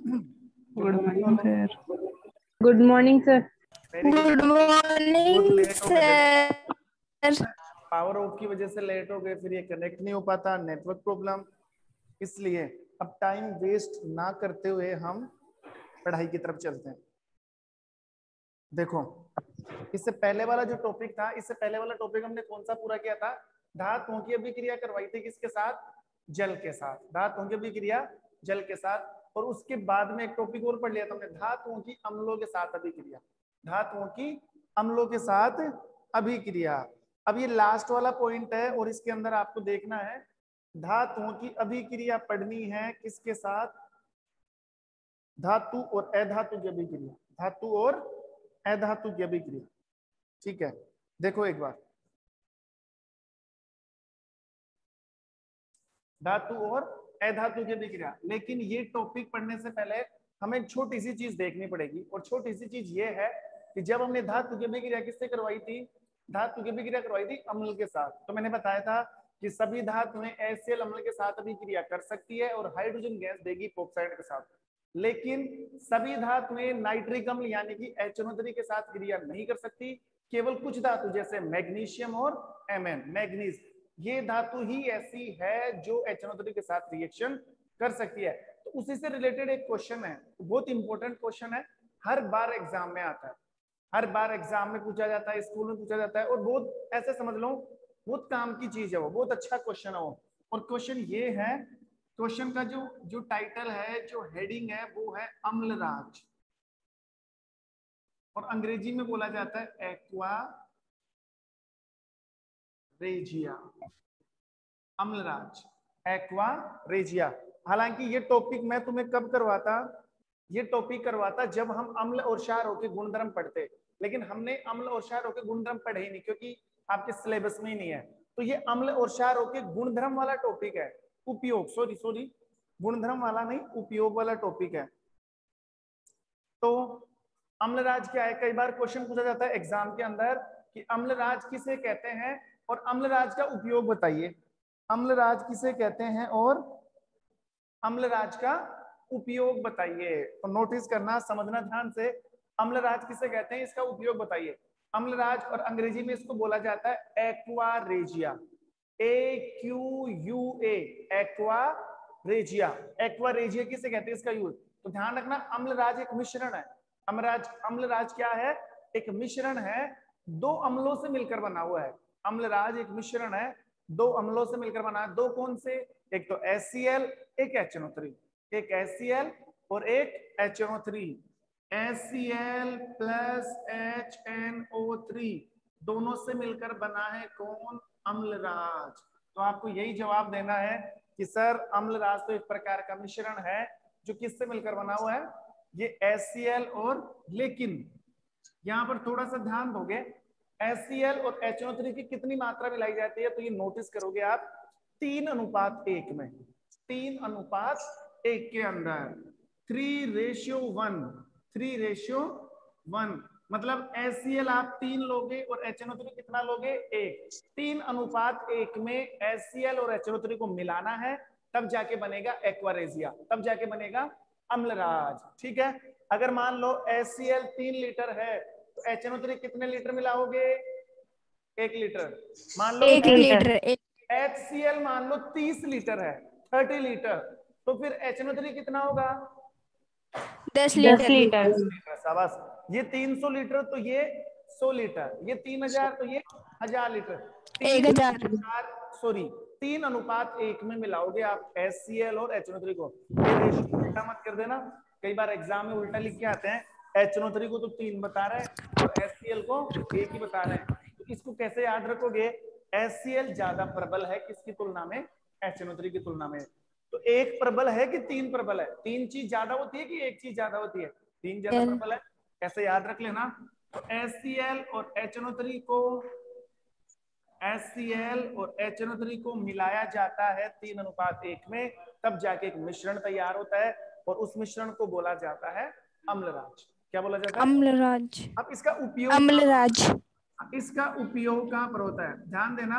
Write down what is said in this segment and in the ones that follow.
Good morning sir. Good morning sir. Good morning sir. Power of की वजह से late हो गए, फिर ये कनेक्ट नहीं हो पाता, नेटवर्क प्रॉब्लम, इसलिए अब टाइम वेस्ट ना करते हुए हम पढ़ाई की तरफ चलते हैं। देखो, इससे पहले वाला जो टॉपिक था, इससे पहले वाला टॉपिक हमने कौन सा पूरा किया था? धातुओं की अभिक्रिया करवाई थी किसके साथ? जल के साथ। धातुओं की अभिक्रिया जल के साथ। और उसके बाद में एक टॉपिक और पढ़ लिया था हमने, धातुओं की अम्लों के साथ अभिक्रिया। धातुओं की अम्लों के साथ अभिक्रिया। अब ये लास्ट वाला पॉइंट है और इसके अंदर आपको देखना है धातुओं की अभिक्रिया पढ़नी है किसके साथ? धातु और अधातु की अभिक्रिया। धातु और अधातु की अभिक्रिया, ठीक है। देखो एक बार, धातु और अधातु की अभिक्रिया। लेकिन ये टॉपिक पढ़ने से पहले हमें छोटी सी चीज देखनी पड़ेगी, और छोटी सी चीज ये है कि जब हमने धातु की अभिक्रिया किससे करवाई थी? धातु की अभिक्रिया करवाई थी अम्ल के साथ। तो मैंने बताया था कि सभी धातुएं HCl अम्ल के साथ अभिक्रिया कर सकती है और हाइड्रोजन गैस देगी इपॉक्साइड के साथ। लेकिन सभी धातुएं नाइट्रिक अम्ल यानी कि HNO3 के साथ क्रिया नहीं कर सकती। केवल कुछ धातु जैसे मैग्नीशियम और Mn, मैग्नीज, ये धातु ही ऐसी है जो HNO3 के साथ रिएक्शन कर सकती है। तो उसी से रिलेटेड एक क्वेश्चन है, बहुत इंपॉर्टेंट क्वेश्चन है, हर बार एग्जाम में आता है, हर बार एग्जाम में पूछा जाता है, स्कूल में पूछा जाता है, और बहुत ऐसे समझ लो बहुत काम की चीज है वो, बहुत अच्छा क्वेश्चन है वो। और क्वेश्चन ये है, क्वेश्चन का जो टाइटल है, जो हेडिंग है, वो है अम्लराज, और अंग्रेजी में बोला जाता है aqua regia. Amalraj, aqua regia. हालांकि ये टॉपिक मैं तुम्हें कब करवाता? ये टॉपिक करवाता जब हम अम्ल और क्षारों के गुणधर्म पढ़ते, लेकिन हमने अम्ल और क्षारों के गुणधर्म पढ़े ही नहीं, क्योंकि आपके सिलेबस में ही नहीं है। तो ये अम्ल और क्षारों के गुणधर्म वाला टॉपिक है, उपयोग, सॉरी गुणधर्म वाला नहीं, उपयोग वाला टॉपिक है। तो अम्लराज क्या है? कई बार क्वेश्चन पूछा जाता है एग्जाम के अंदर कि अम्लराज किसे कहते हैं और अम्लराज का उपयोग बताइए। अम्लराज किसे कहते हैं और अम्लराज का उपयोग बताइए। तो नोटिस करना, समझना ध्यान से, अम्लराज किसे कहते हैं, इसका उपयोग बताइए। अम्लराज, और अंग्रेजी में इसको बोला जाता है aqua regia, AQUA, aqua regia. Aqua regia किसे कहते हैं, इसका यूज। तो ध्यान रखना, अम्लराज एक मिश्रण है। अम्लराज क्या है? एक मिश्रण है, दो अम्लों से मिलकर बना हुआ है। अम्लराज एक मिश्रण है, दो अम्लों से मिलकर बना है। दो कौन से? एक तो HCl, एक HNO3। एक HCl और एक HNO3। HCl प्लस HNO3 दोनों से मिलकर बना है कौन? अम्लराज। तो आपको यही जवाब देना है कि सर अम्लराज तो एक प्रकार का मिश्रण है जो किससे मिलकर बना हुआ है? ये HCl और, लेकिन यहां पर थोड़ा सा ध्यान दोगे, HCl और HNO3 की कितनी मात्रा मिलाई जाती है? तो ये नोटिस करोगे आप, 3:1 में, 3:1 के अंदर, 3:1, 3:1। मतलब HCl आप 3 लोगे और HNO3 कितना लोगे? 1। 3:1 में HCl और HNO3 को मिलाना है, तब जाके बनेगा एक्वा रेजिया, तब जाके बनेगा अम्लराज। ठीक है। अगर मान लो HCl 3 लीटर है तो HNO3 कितने लीटर मिलाओगे? 1 लीटर। मान लो 1 लीटर। HCl मान लो 30 लीटर है, 30 लीटर, तो फिर HNO3 कितना होगा? 10 10 लीटर। लीटर। शाबाश। ये 300 लीटर तो ये 100 लीटर, ये 3000 तो ये 1000 लीटर। 1000। सॉरी, 3:1 में मिलाओगे आप HCl और HNO3 को। ये रेशियो उल्टा मत कर देना, कई बार एग्जाम में उल्टा लिख के आते हैं, HNO3 को तो 3 बता रहे हैं और HCl को 1 ही बता रहे हैं। तो इसको कैसे याद रखोगे? HCl ज्यादा प्रबल है किसकी तुलना में? HNO3 की तुलना में। तो एक प्रबल है कि 3 प्रबल है? 3 चीज ज्यादा होती है कि एक चीज ज्यादा होती है? 3 ज्यादा प्रबल है। कैसे याद रख लेना, तो HCl और HNO3 को, HCl और HNO3 को मिलाया जाता है 3:1 में, तब जाके एक मिश्रण तैयार होता है और उस मिश्रण को बोला जाता है अम्लराज। क्या बोला जाता है? अम्लराज। अब इसका उपयोग, अम्लराज। इसका उपयोग कहां पर होता है? ध्यान देना,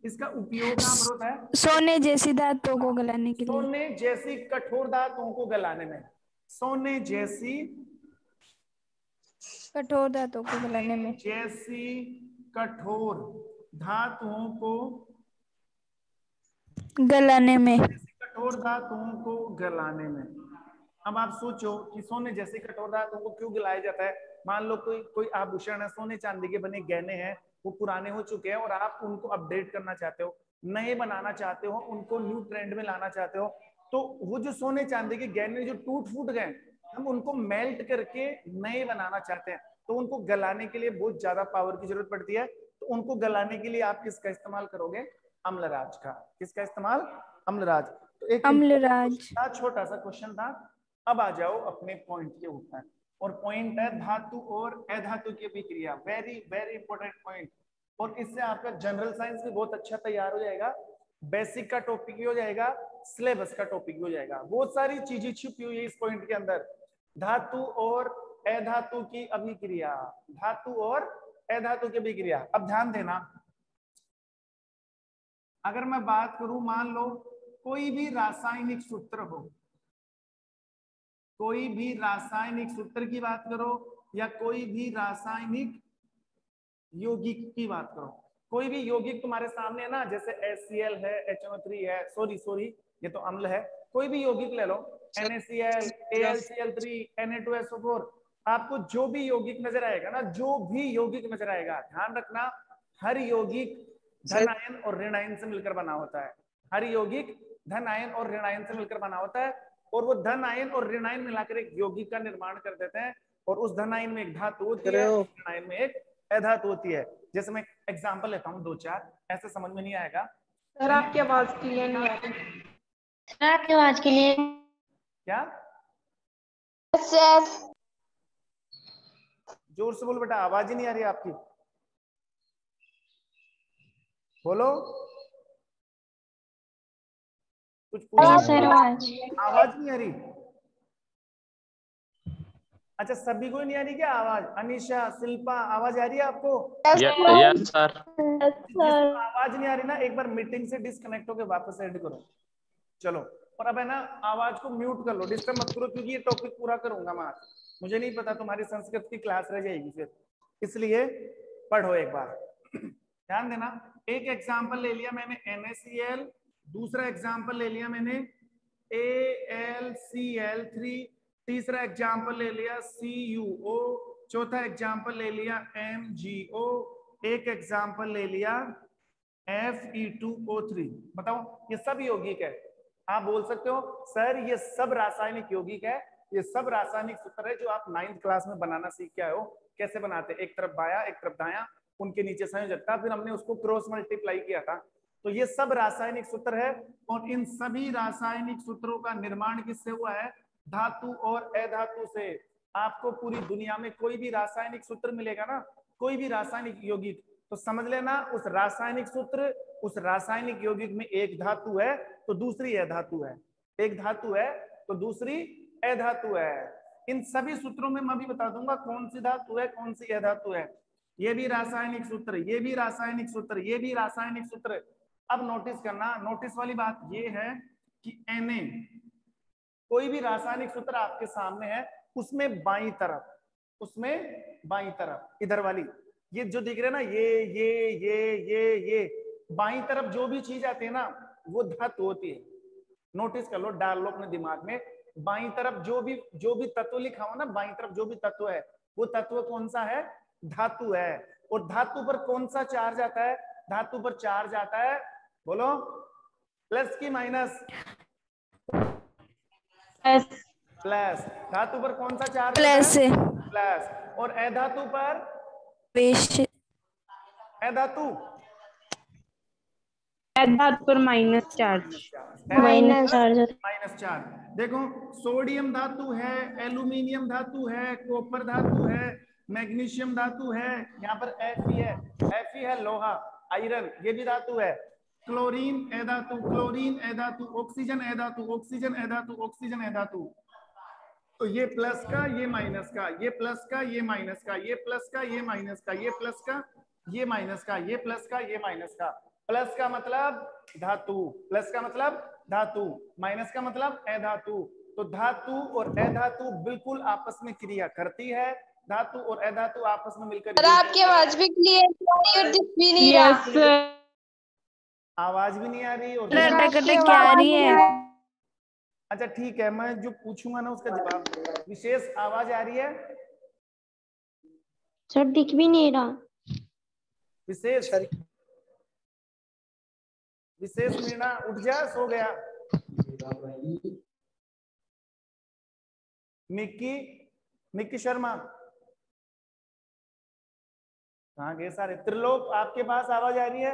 इसका उपयोग कहां पर होता है? सोने जैसी धातुओं को गलाने के लिए। सोने जैसी कठोर धातुओं को गलाने में। सोने जैसी कठोर धातुओं को गलाने में। जैसी कठोर धातुओं को गलाने में। कठोर धातुओं को गलाने में। अब आप सोचो कि सोने जैसे कठोर धातुओं को क्यों गलाया जाता है। मान लो कोई आभूषण है, सोने चांदी के बने गहने हैं, वो पुराने हो चुके हैं और आप उनको अपडेट करना चाहते हो, नए बनाना चाहते हो, उनको न्यू ट्रेंड में लाना चाहते हो, तो वो जो सोने चांदी के गहने जो टूट फूट गए, हम उनको मेल्ट करके नए बनाना चाहते हैं, तो उनको गलाने के लिए बहुत ज्यादा पावर की जरूरत पड़ती है। तो उनको गलाने के लिए आप किसका इस्तेमाल करोगे? अम्लराज का। किसका इस्तेमाल? अम्लराज। तो एक अम्लराज। छोटा सा क्वेश्चन था। अब आ जाओ अपने पॉइंट के ऊपर, और पॉइंट है धातु और अधातु की अभिक्रिया। वेरी वेरी इंपॉर्टेंट पॉइंट, और इससे आपका जनरल साइंस भी बहुत अच्छा तैयार हो जाएगा, बेसिक का टॉपिक भी हो जाएगा, सिलेबस का टॉपिक भी हो जाएगा। बहुत सारी चीजें छुपी हुई है इस पॉइंट के अंदर। धातु और अधातु की अभिक्रिया, धातु और अधातु की अभिक्रिया। अब ध्यान देना, अगर मैं बात करूं, मान लो कोई भी रासायनिक सूत्र हो, कोई भी रासायनिक सूत्र की बात करो, या कोई भी रासायनिक यौगिक की बात करो, कोई भी यौगिक तुम्हारे सामने है ना, जैसे HCl है, HNO3 है, सॉरी ये तो अम्ल है, कोई भी यौगिक ले लो, NaCl, AlCl3, Na2SO4, आपको जो भी यौगिक नजर आएगा ना, जो भी यौगिक नजर आएगा, ध्यान रखना हर यौगिक धन आयन और ऋण आयन से मिलकर बना होता है। हर यौगिक धन आयन और ऋण आयन से मिलकर बना होता है, और वो धन आयन और ऋण आयन मिलाकर एक यौगिक का निर्माण कर देते हैं, और उस धन आयन में एक धातु होती है, ऋण आयन में एक अधातु होती है। जैसे मैं एग्जांपल लेता हूँ 2-4, ऐसे समझ में नहीं आएगा। सर आपकी आवाज क्लियर नहीं आ रही। सर आपकी आवाज के लिए क्या? जोर से बोलो बेटा, आवाज ही नहीं आ रही आपकी, बोलो कुछ सर आवाज नहीं आ रही। अच्छा, सभी को नहीं आ रही क्या आवाज? अनीशा, शिल्पा, आवाज आ रही है आपको? Yes sir. आवाज नहीं आ रही ना, एक बार मीटिंग से डिस्कनेक्ट होकर वापस ऐड करो। चलो, और अब है ना, आवाज को म्यूट कर लो, डिस्टर्ब मत करो, क्योंकि ये टॉपिक पूरा करूंगा मैं आज। मुझे नहीं पता, तुम्हारी संस्कृत की क्लास रह जाएगी फिर, इसलिए पढ़ो एक बार। ध्यान देना, एक एग्जांपल ले लिया मैंने NaCl, दूसरा एग्जांपल ले लिया मैंने AlCl3, तीसरा एग्जांपल ले लिया CuO, चौथा एग्जांपल ले लिया MgO, एक एग्जांपल ले लिया Fe2O3। बताओ, ये सब यौगिक है। आप बोल सकते हो सर ये सब रासायनिक यौगिक है, ये सब रासायनिक सूत्र है जो आप 9th क्लास में बनाना सीख के आए हो। कैसे बनाते? एक तरफ बाया, एक तरफ दाया, उनके नीचे संयोजक था, फिर हमने उसको क्रॉस मल्टीप्लाई किया था। तो ये सब रासायनिक सूत्र है, और इन सभी रासायनिक सूत्रों का निर्माण किससे हुआ है? धातु और अधातु से। आपको पूरी दुनिया में कोई भी रासायनिक सूत्र मिलेगा ना, कोई भी रासायनिक यौगिक, तो समझ लेना उस रासायनिक सूत्र, उस रासायनिक यौगिक में एक धातु है तो दूसरी अधातु है, एक धातु है तो दूसरी अधातु है। इन सभी सूत्रों में मैं भी बता दूंगा कौन सी धातु है, कौन सी अधातु है। ये भी रासायनिक सूत्र, ये भी रासायनिक सूत्र, ये भी रासायनिक सूत्र। अब नोटिस करना, नोटिस वाली बात ये है कि Na, कोई भी रासायनिक सूत्र आपके सामने है, उसमें बाईं तरफ, उसमें बाईं तरफ इधर वाली, ये जो दिख रहे हैं ना, ये बाईं तरफ जो भी चीज आती है ना, वो धातु होती है। नोटिस कर लो, डाल लो अपने दिमाग में, बाईं तरफ जो भी तत्व लिखा हुआ ना, बाईं तरफ जो भी तत्व है, वो तत्व कौन सा है? धातु है। और धातु पर कौन सा चार्ज आता है? धातु पर चार्ज आता है, बोलो, प्लस की माइनस? प्लस। धातु पर कौन सा चार्ज? प्लस। प्लस। और अधातु पर? अधातु पर minus charge. Minus charge. Minus charge. देखो, सोडियम धातु है, एल्यूमिनियम धातु है, कॉपर धातु है, मैग्नीशियम धातु है, यहाँ पर Fe है, Fe है लोहा, आयरन, ये भी धातु है। क्लोरीन अधातु, क्लोरीन अधातु, ऑक्सीजन अधातु, ऑक्सीजन अधातु, ऑक्सीजन अधातु। तो ये प्लस का, ये माइनस का, ये प्लस का, ये माइनस का, ये प्लस का, ये माइनस का, ये प्लस का, ये माइनस का, ये प्लस का, ये माइनस का। प्लस का मतलब धातु, प्लस का मतलब धातु, माइनस का मतलब अधातु। तो धातु और अधातु बिल्कुल आपस में क्रिया करती है, धातु और अधातु आपस में मिलकर आपकी आवाज भी क्लियर दिख भी नहीं रहा। आवाज भी नहीं आ रही और क्या आ रही है? अच्छा ठीक है, मैं जो पूछूंगा ना उसका जवाब दो। विशेष आवाज आ रही है? सर दिख भी नहीं रहा। विशेष विशेष मीणा उठ जा, सो गया। निक्की शर्मा कहाँ गए सारे? त्रिलोक आपके पास आवाज आ रही है?